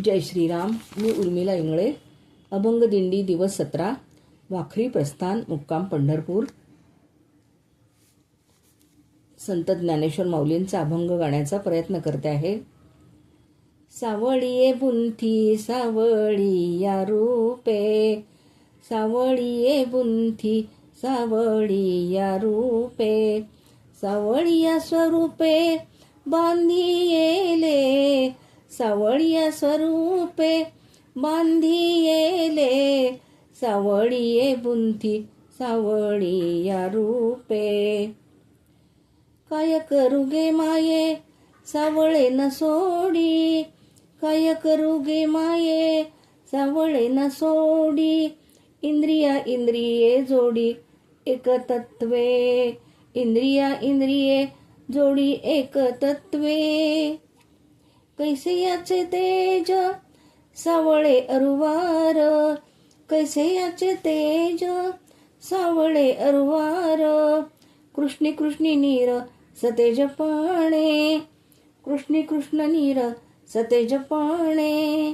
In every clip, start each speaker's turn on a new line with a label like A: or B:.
A: जय श्रीराम. मी उर्मिला इंगळे. अभंग दिंडी दिवस 17. वाखरी प्रस्थान मुक्काम पंढरपूर. संत ज्ञानेश्वर माऊलींचा अभंग गाण्याचा प्रयत्न करते आहे. सावळीये बुंथी सावळी या रूपे, सावळीये बुंथी सावळी या रूपे, सावळिया स्वरूपे बांधियेले, सावळिया स्वरूपे बांधियेले, सावळिये बुंथी सावळी या रूपे. काय करू गे माये सावळे न सोडी, काय करू गे माये सावळे न सोडी, इंद्रिया इंद्रिये जोडी एक तत्वे, इंद्रिया इंद्रिये जोडी एक तत्वे. कैसे याचे तेज सावळे अरुवार, कैसे याचे तेज सावळे अरुवार, कृष्णी कृष्णी नीर सतेज पाणे, कृष्णी कृष्ण नीर सतेज पाणे.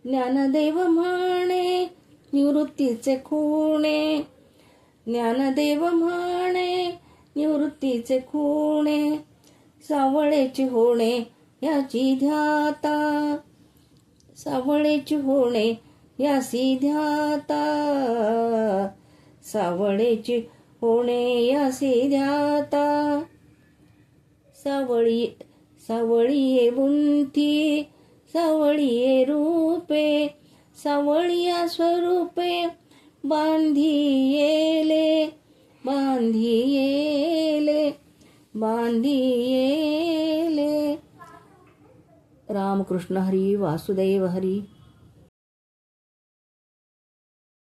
A: ज्ञानदेव म्हणे निवृत्तीचे खुणे, ज्ञानदेव म्हणे निवृत्तीचे खुणे, सावळेची होणे याची ध्याता, सावळेची होणे यासी ध्याता, सावळेची होणे यासी ध्याता. सावळी सावळीये बुंथी सावळीये रूपे, सावळिया स्वरूपे बांधियेले, बांधियेले, बांधियेले. रामकृष्ण हरी वासुदेव हरी.